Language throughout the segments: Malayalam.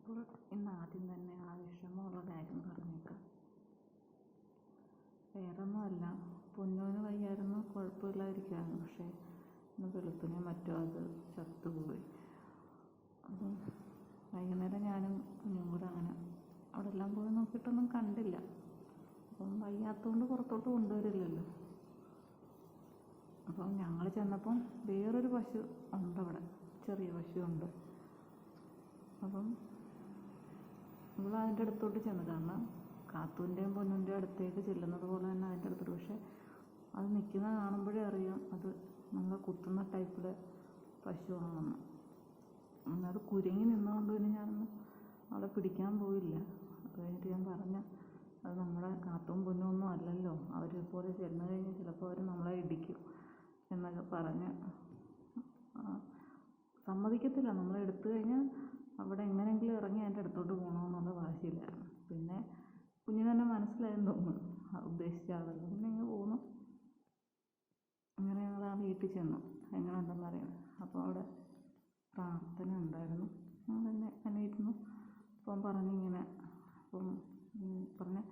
അപ്പോൾ ഇന്ന് ആദ്യം തന്നെ ആ വിഷമമുള്ള കാര്യം പറഞ്ഞേക്കാം. വേറൊന്നുമല്ല, പൊന്നൂന് വയ്യായിരുന്നു, കുഴപ്പമില്ലാതിരിക്കുകയായിരുന്നു. പക്ഷേ ഇന്ന് വെളുപ്പിനെ മറ്റോ അത് ചത്തുപോയി. അപ്പം വൈകുന്നേരം ഞാനും കുഞ്ഞും കൂടെ അങ്ങനെ അവിടെ എല്ലാം പോയി നോക്കിയിട്ടൊന്നും കണ്ടില്ല. അപ്പം വയ്യാത്തതുകൊണ്ട് പുറത്തോട്ട് കൊണ്ടുവരില്ലല്ലോ. അപ്പം ഞങ്ങൾ ചെന്നപ്പം വേറൊരു പശു ഉണ്ട് അവിടെ, ചെറിയ പശു ഉണ്ട്. അപ്പം നമ്മൾ അതിൻ്റെ അടുത്തോട്ട് ചെന്നു. കാരണം കാത്തൂൻ്റെയും പൊന്നൂൻ്റെയും അടുത്തേക്ക് ചെല്ലുന്നത് പോലെ തന്നെ അതിൻ്റെ അടുത്തോട്ട്. പക്ഷേ അത് നിൽക്കുന്നത് കാണുമ്പോഴേ അറിയാം അത് നമ്മൾ കുത്തുന്ന ടൈപ്പിലെ പശുവാണെന്ന്. അത് കുരുങ്ങി നിന്നുകൊണ്ട് പിന്നെ ഞാനൊന്നും അവിടെ പിടിക്കാൻ പോയില്ല. അത് കഴിഞ്ഞിട്ട് ഞാൻ അത് നമ്മുടെ കാത്തും പൊന്നൊന്നും അല്ലല്ലോ, അവരെ പോലെ ചെന്ന് കഴിഞ്ഞാൽ ചിലപ്പോൾ അവർ നമ്മളെ ഇടിക്കും എന്നൊക്കെ പറഞ്ഞ് സമ്മതിക്കത്തില്ല. നമ്മളെ എടുത്തു കഴിഞ്ഞാൽ അവിടെ എങ്ങനെയെങ്കിലും ഇറങ്ങി അതിൻ്റെ അടുത്തോട്ട് പോകണമെന്നുള്ള വാശിയിലായിരുന്നു. പിന്നെ കുഞ്ഞിന് തന്നെ മനസ്സിലായെന്ന് തോന്നുന്നു ഉദ്ദേശിച്ച ആളല്ല. പിന്നെ ഇങ്ങനെ പോന്നു. അങ്ങനെ ഞങ്ങൾ ആ വീട്ടിൽ ചെന്നു. എങ്ങനെ ഉണ്ടെന്ന് അറിയാം. അപ്പോൾ അവിടെ പ്രാർത്ഥന ഉണ്ടായിരുന്നു. ഞങ്ങളെന്നെ ഇരുന്നു. അപ്പം പറഞ്ഞിങ്ങനെ പറഞ്ഞ്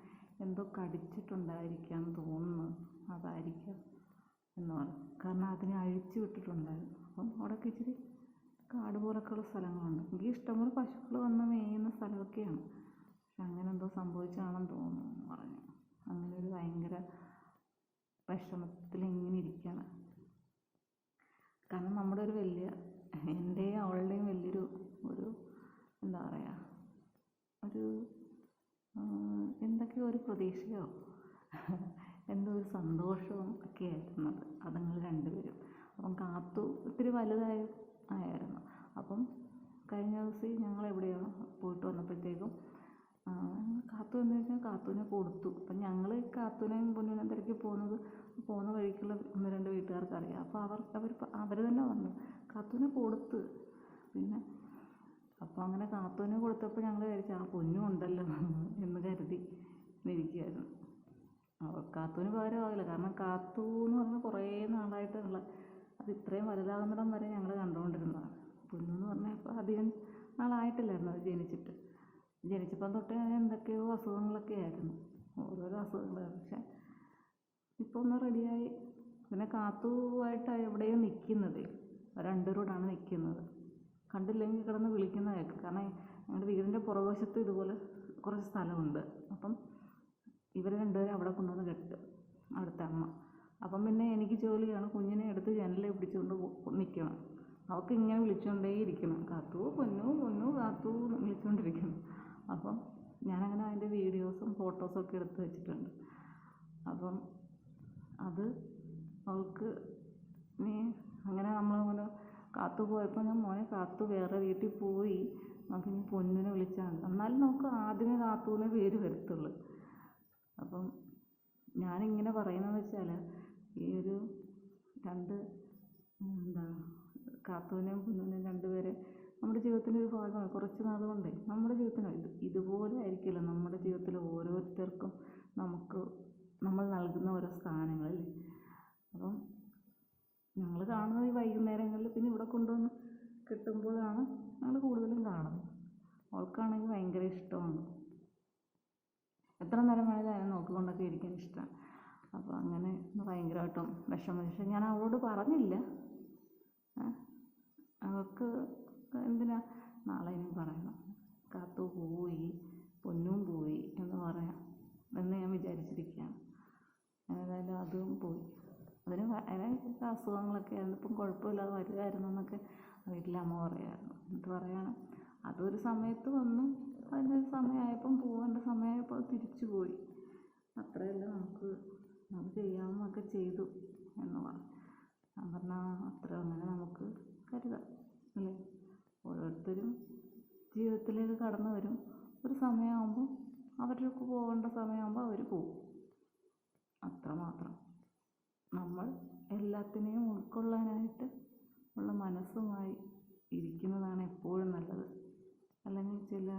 എന്തോ കടിച്ചിട്ടുണ്ടായിരിക്കാം തോന്നുന്നു, അതായിരിക്കാം എന്ന് പറഞ്ഞു. കാരണം അതിനെ അഴിച്ചു വിട്ടിട്ടുണ്ടായിരുന്നു. അപ്പം അവിടെയൊക്കെ ഇച്ചിരി കാട് പോലൊക്കെയുള്ള സ്ഥലങ്ങളുണ്ട്. എനിക്ക് ഇഷ്ടംപോലെ പശുക്കൾ വന്ന് മേയുന്ന സ്ഥലമൊക്കെയാണ്. പക്ഷെ അങ്ങനെ എന്തോ സംഭവിച്ചാണെന്ന് തോന്നുന്നു എന്ന് പറഞ്ഞു. അങ്ങനെ ഒരു ഭയങ്കര വിഷമത്തിൽ ഇങ്ങനെ ഇരിക്കുകയാണ്. കാരണം നമ്മുടെ ഒരു എൻ്റെയും അവളുടെയും വലിയൊരു എന്താ പറയുക, എന്തൊക്കെയോ ഒരു പ്രതീക്ഷയോ എന്തോ ഒരു സന്തോഷവും ഒക്കെ ആയിരുന്നു അതുങ്ങൾ രണ്ടുപേരും. അപ്പം കാത്തു ഒത്തിരി ആയിരുന്നു. അപ്പം കഴിഞ്ഞ ദിവസം ഞങ്ങൾ എവിടെയാണ് പോയിട്ട് വന്നപ്പോഴത്തേക്കും കാത്തു എന്ന് വെച്ചാൽ കാത്തൂനെ കൊടുത്തു. അപ്പം ഞങ്ങൾ കാത്തൂനെയും പൊന്നൂനെയും തിരക്കി പോകുന്ന വഴിക്കുള്ള 1-2 വീട്ടുകാർക്ക് അറിയാം. അപ്പോൾ അവർ തന്നെ വന്നു കാത്തൂനെ കൊടുത്ത്. പിന്നെ അപ്പോൾ അങ്ങനെ കാത്തൂനെ കൊടുത്തപ്പോൾ ഞങ്ങൾ വിചാരിച്ചു ആ പൊന്നും ഉണ്ടല്ലോ എന്ന് കരുതി ഇരിക്കുകയായിരുന്നു. കാത്തൂന് പകരമാകില്ല. കാരണം കാത്തു എന്ന് പറഞ്ഞാൽ കുറേ നാളായിട്ടുള്ള, അത് ഇത്രയും വലുതാകുന്നിടം വരെ ഞങ്ങൾ കണ്ടുകൊണ്ടിരുന്നതാണ്. പൊന്നെന്ന് പറഞ്ഞാൽ ഇപ്പോൾ അധികം നാളായിട്ടില്ലായിരുന്നു അത് ജനിച്ചപ്പം തൊട്ടേ എന്തൊക്കെയോ അസുഖങ്ങളൊക്കെ ആയിരുന്നു, ഓരോരോ അസുഖങ്ങളായിരുന്നു. പക്ഷെ ഇപ്പോൾ ഒന്ന് റെഡിയായി. പിന്നെ കാത്തുവായിട്ടാണ് എവിടെയും നിൽക്കുന്നത്, രണ്ടുപേരോടാണ് നിൽക്കുന്നത്. കണ്ടില്ലെങ്കിൽ കിടന്ന് വിളിക്കുന്ന കേൾക്കും. കാരണം ഞങ്ങളുടെ വീടിൻ്റെ പുറകുവശത്ത് ഇതുപോലെ കുറച്ച് സ്ഥലമുണ്ട്. അപ്പം ഇവർ രണ്ടുപേരും അവിടെ കൊണ്ടുവന്ന് കെട്ടും, അവിടുത്തെ അമ്മ. അപ്പം പിന്നെ എനിക്ക് ജോലിയാണ്, കുഞ്ഞിനെ എടുത്ത് ജനലിൽ പിടിച്ചുകൊണ്ട് നിൽക്കണം. അവൾക്ക് ഇങ്ങനെ വിളിച്ചുകൊണ്ടേയിരിക്കണം, കാത്തു പൊന്നു പൊന്നു കാത്തു വിളിച്ചുകൊണ്ടിരിക്കണം. അപ്പം ഞാനങ്ങനെ അതിൻ്റെ വീഡിയോസും ഫോട്ടോസും ഒക്കെ എടുത്ത് വെച്ചിട്ടുണ്ട്. അപ്പം അത് അവൾക്ക് അങ്ങനെ നമ്മളങ്ങനെ കാത്തു പോയപ്പോൾ ഞാൻ മോനെ കാത്തു വേറെ വീട്ടിൽ പോയി, നമുക്കിനി പൊന്നിനെ വിളിച്ചാൽ മതി, എന്നാലും നമുക്ക് ആദ്യമേ കാത്തുവിനെ പേര് വരത്തുള്ളൂ. അപ്പം ഞാനിങ്ങനെ പറയുന്നതെന്ന് വെച്ചാൽ ഈ ഒരു കാത്തുവിനെയും പൊന്നിനെയും രണ്ടുപേരെ നമ്മുടെ ജീവിതത്തിൻ്റെ ഒരു ഭാഗമാണ്. കുറച്ച് നാൾ കൊണ്ടേ നമ്മുടെ ജീവിതത്തിന് ഇതുപോലെ ആയിരിക്കില്ല നമ്മുടെ ജീവിതത്തിൽ ഓരോരുത്തർക്കും നമ്മൾ നൽകുന്ന ഓരോ സ്ഥാനങ്ങളല്ലേ. അപ്പം ഞങ്ങൾ കാണുന്നത് ഈ വൈകുന്നേരങ്ങളിൽ, പിന്നെ ഇവിടെ കൊണ്ടുവന്ന് കിട്ടുമ്പോഴാണ് ഞങ്ങൾ കൂടുതലും കാണുന്നത്. അവൾക്കാണെങ്കിൽ ഭയങ്കര ഇഷ്ടമാണ്, എത്ര നേരം വേണമെങ്കിലും അതിനെ നോക്കിക്കൊണ്ടൊക്കെ ഇരിക്കാൻ ഇഷ്ടമാണ്. അപ്പോൾ അങ്ങനെ ഭയങ്കരമായിട്ടും പക്ഷെ ഞാൻ അവളോട് പറഞ്ഞില്ല. അവൾക്ക് എന്തിനാ നാളെ ഇനി പറയണം, കാത്തു പോയി പൊന്നും പോയി എന്ന് പറയാം എന്ന് ഞാൻ വിചാരിച്ചിരിക്കുകയാണ്. ഏതായാലും അതും പോയി. അതിനൊക്കെ അസുഖങ്ങളൊക്കെ ആയിരുന്നു. ഇപ്പം കുഴപ്പമില്ലാതെ വരുമായിരുന്നു എന്നൊക്കെ വീട്ടിലെ അമ്മ പറയായിരുന്നു. എന്നിട്ട് പറയാണ് അതൊരു സമയത്ത് വന്നു, അതിൻ്റെ സമയമായപ്പം പോകേണ്ട സമയമായപ്പോൾ തിരിച്ചു പോയി, അത്രയല്ല നമുക്ക് ചെയ്യാവുന്നതൊക്കെ ചെയ്തു എന്ന് പറഞ്ഞു. ഞാൻ പറഞ്ഞാൽ അത്ര അങ്ങനെ നമുക്ക് കരുതാം അല്ലേ. ഓരോരുത്തരും ജീവിതത്തിലേക്ക് കടന്നു വരും. ഒരു സമയമാകുമ്പോൾ അവർക്ക് പോകേണ്ട സമയമാകുമ്പോൾ അവർ പോകും, അത്രമാത്രം. നമ്മൾ എല്ലാത്തിനെയും ഉൾക്കൊള്ളാനായിട്ട് ഉള്ള മനസ്സുമായി ഇരിക്കുന്നതാണ് എപ്പോഴും നല്ലത്. അല്ലെങ്കിൽ ചില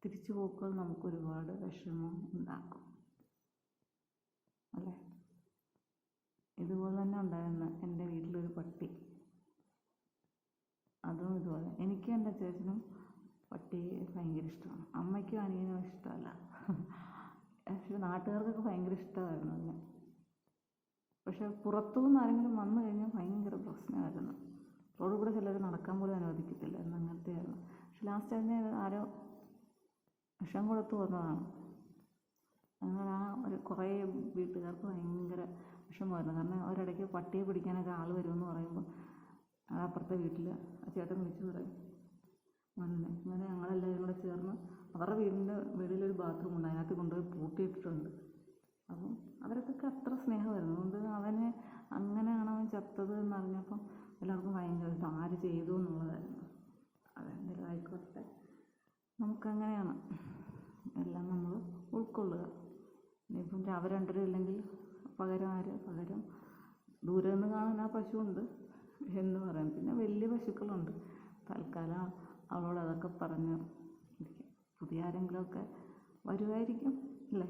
തിരിച്ചുപോക്കുകൾ നമുക്കൊരുപാട് വിഷമം ഉണ്ടാക്കും അല്ലേ. ഇതുപോലെ തന്നെ ഉണ്ടായിരുന്നു എൻ്റെ വീട്ടിലൊരു പട്ടി. അതും ഇതുപോലെ എനിക്കും എൻ്റെ അച്ഛനും പട്ടിയെ ഭയങ്കര ഇഷ്ടമാണ്. അമ്മയ്ക്കും അനിയനും ഇഷ്ടമല്ല. പക്ഷേ നാട്ടുകാർക്കൊക്കെ ഭയങ്കര ഇഷ്ടമായിരുന്നു അതിനെ. പക്ഷെ പുറത്തുനിന്ന് ആരെങ്കിലും വന്നു കഴിഞ്ഞാൽ ഭയങ്കര പ്രശ്നമായിരുന്നു. റോഡിൽ കൂടെ ചിലർ നടക്കാൻ പോലും അനുവദിക്കത്തില്ലായിരുന്നു, അങ്ങനത്തെയായിരുന്നു. പക്ഷെ ലാസ്റ്റ് അതിനെ ആരോ വിഷം കൊടുത്ത് വന്നതാണ്. അങ്ങനെ ആ ഒരു കുറേ വീട്ടുകാർക്ക് ഭയങ്കര വിഷമമായിരുന്നു. കാരണം ഒരിടയ്ക്ക് പട്ടിയെ പിടിക്കാനൊക്കെ ആൾ വരുമെന്ന് പറയുമ്പോൾ അപ്പുറത്തെ വീട്ടിൽ ആ ചേട്ടൻ വിളിച്ച് പറയും, ഇങ്ങനെ ഞങ്ങളെല്ലാവരും കൂടെ ചേർന്ന് അവരുടെ വീടിൻ്റെ വെളിയിലൊരു ബാത്റൂം ഉണ്ട്, അതിനകത്ത് കൊണ്ടുപോയി പൂട്ടിയിട്ടിട്ടുണ്ട്. അപ്പം അവരൊക്കെ അത്ര സ്നേഹമായിരുന്നു. അതുകൊണ്ട് അവനെ അങ്ങനെയാണ് അവൻ ചത്തത് എന്നറിഞ്ഞപ്പം എല്ലാവർക്കും ഭയങ്കര ഇത് ആര് ചെയ്തു എന്നുള്ളതായിരുന്നു. അതെന്തെങ്കിലും ആയിക്കോട്ടെ, നമുക്കങ്ങനെയാണ് എല്ലാം നമ്മൾ ഉൾക്കൊള്ളുക. ഇനിയിപ്പം അവർ രണ്ടുപേരും ഇല്ലെങ്കിൽ പകരം ദൂരെ നിന്ന് കാണാൻ ആ പശുവുണ്ട് എന്ന് പറയാം. പിന്നെ വലിയ പശുക്കളുണ്ട്. തൽക്കാലം അവളോട് അതൊക്കെ പറഞ്ഞ് ഇരിക്കും. പുതിയ ആരെങ്കിലുമൊക്കെ വരുമായിരിക്കും അല്ലേ.